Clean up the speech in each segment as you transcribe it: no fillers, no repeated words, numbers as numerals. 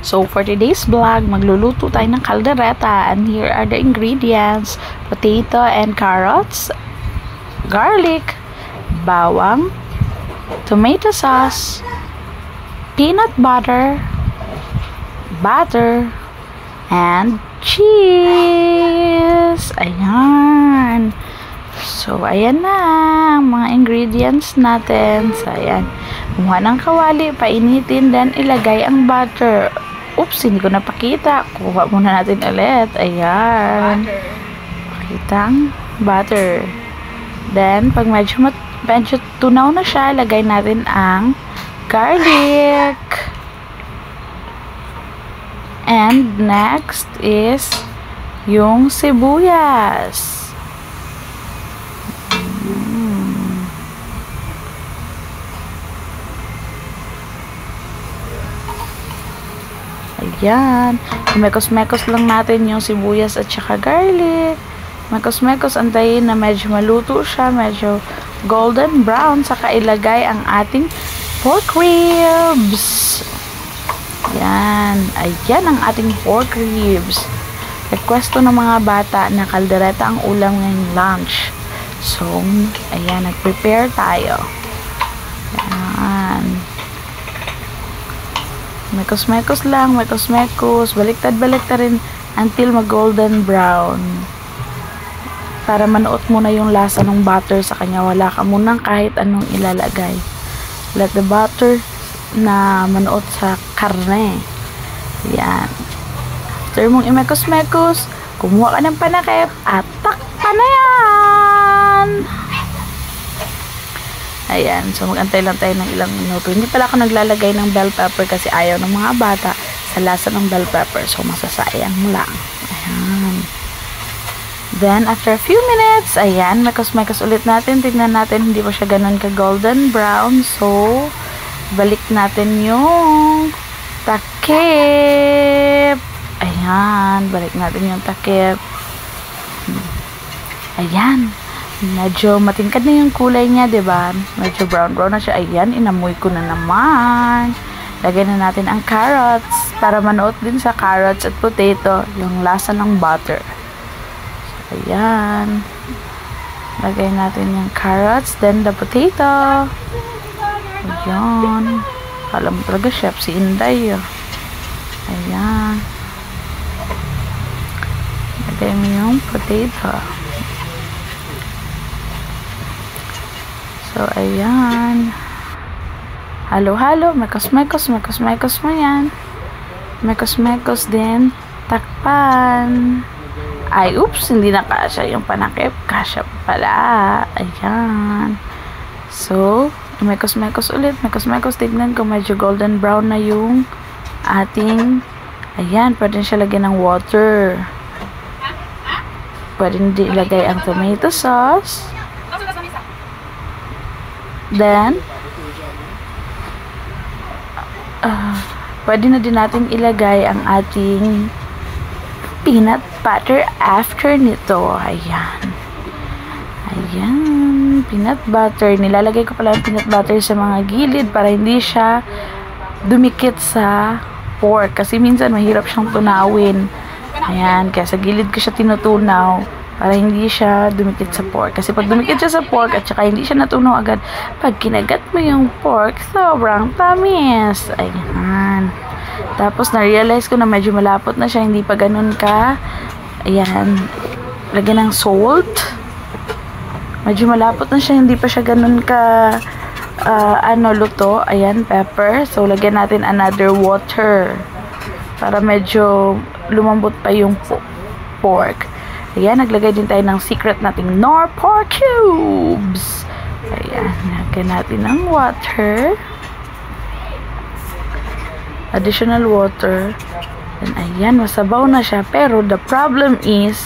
So for today's vlog, magluluto tayo ng caldereta, and here are the ingredients: potato and carrots, garlic, bawang, tomato sauce, peanut butter, and cheese. Ayan. So, ayan na ang mga ingredients natin. So, ayan. Kumuha ng kawali, painitin, then ilagay ang butter. Oops, hindi ko napakita. Kuha muna natin ulit. Ayan. Pakita ang butter. Then, pag medyo tunaw na siya, lagay natin ang garlic. And next is yung sibuyas. Ayan. Mekos-mekos lang natin yung sibuyas at saka garlic. Mekos-mekos, antayin na medyo maluto siya, medyo golden brown, saka ilagay ang ating pork ribs. Ayan. Ayan ang ating pork ribs. Requesto ng mga bata na kaldereta ang ulam ngayong lunch. So, ayan, nag-prepare tayo. Ayan. Mekos-mekos lang, mekos-mekos. Baliktad-baliktad rin until mag-golden brown. Para manuot mo na yung lasa ng butter sa kanya. Wala ka munang kahit anong ilalagay. Let the butter na manuot sa karne. Ayan. After mong imekos-mekos, kumuha ka ng panakip at takpan na yan! Ayan. So, mag-antay lang tayo ng ilang minuto. Hindi pala ako naglalagay ng bell pepper kasi ayaw ng mga bata sa lasa ng bell pepper. So, masasayang mo lang. Ayan. Then, after a few minutes, ayan, mekos-mekos ulit natin. Tignan natin, hindi pa siya ganun ka-golden brown. So, balik natin yung takip. Ayan, balik natin yung takip. Ayan. Medyo matingkad na yung kulay niya, diba? Medyo brown-brown na siya. Ayan, inamoy ko na naman. Lagay na natin ang carrots para manuot din sa carrots at potato yung lasa ng butter. So, ayan. Lagay natin yung carrots, then the potato. Ayan. Alam mo talaga, chef, si Inday. Ayan. Lagay mo yung potato. So, ayan. Halo-halo. Mekos-mekos. Mekos-mekos mo yan. Mekos-mekos din. Takpan. Ay, oops. Hindi na kasya yung panakip. Kasya pala. Ayan. So, mekos-mekos ulit. Mekos-mekos. Tignan ko medyo golden brown na yung ating, ayan. Pwede siya lagyan ng water. Pwede din ilagay ang tomato sauce. Then, pwede na din natin ilagay ang ating peanut butter after nito. Ayan. Ayan. Peanut butter. Nilalagay ko pala ang peanut butter sa mga gilid para hindi siya dumikit sa pork. Kasi minsan mahirap siyang tunawin. Ayan. Kaya sa gilid ko siya tinutunaw para hindi siya dumikit sa pork. Kasi pag dumikit siya sa pork at saka hindi siya natunaw agad, pag kinagat mo yung pork, sobrang tamis. Ayan. Tapos, na-realize ko na medyo malapot na siya. Hindi pa ganun ka. Ayan. Lagyan ng salt. Medyo malapot na siya. Hindi pa siya ganun ka luto. Ayan, pepper. So, lagyan natin another water. Para medyo lumambot pa yung pork. Ayan, naglagay din tayo ng secret nating Knorr pork cubes. Ayan, lagyan natin ng water. Additional water. And ayan, masabaw na siya. Pero the problem is,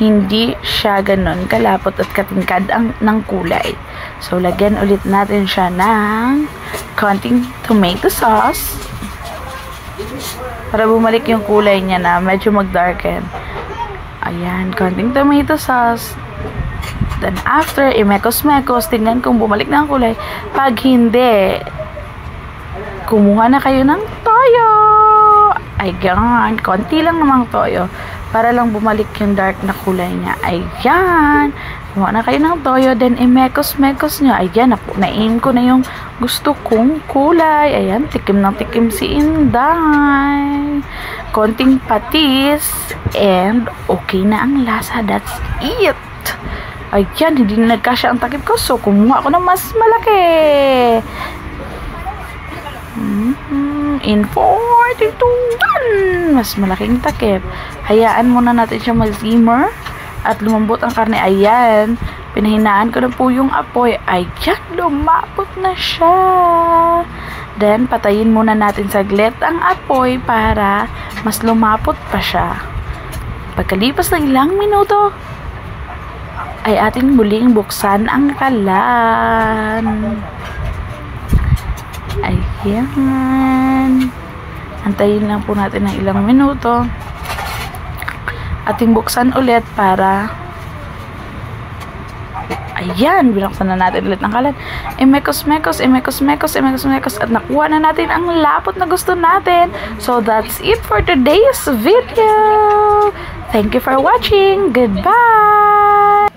hindi siya ganun kalapot at katingkad ng kulay. So, lagyan ulit natin siya ng konting tomato sauce. Para bumalik yung kulay niya na medyo mag-darken. Ayan, konting tomato sauce. Then after, imekos-mekos, tingnan kung bumalik na ang kulay. Pag hindi, kumuha na kayo ng toyo. Ayan, konti lang namang toyo para lang bumalik yung dark na kulay niya. Ayan, gumawa na kayo ng toyo, then imekos-mekos nyo. Ayan, nain ko na yung gusto kong kulay. Ayan, tikim ng tikim si Inday. Konting patis, and okay na ang lasa. That's it. Ayan, hindi na nagkasya ang takip ko, so kumuha ako ng mas malaki. In 4, 3, 2, 1. Mas malaking takip. Hayaan muna natin siya mag-simmer at lumambot ang karne. Ayan, pinahinaan ko na po yung apoy. Ayan, lumapot na siya. Then, patayin muna natin saglit ang apoy para mas lumapot pa siya. Pagkalipas ng ilang minuto, ay ating muling buksan ang kalan. Ayan. Antayin lang po natin ng ilang minuto. Ating buksan ulit para ayan, binuksan na natin ulit ng kalan. Imekos-mekos at nakuha na natin ang lapot na gusto natin. So that's it for today's video. Thank you for watching. Goodbye.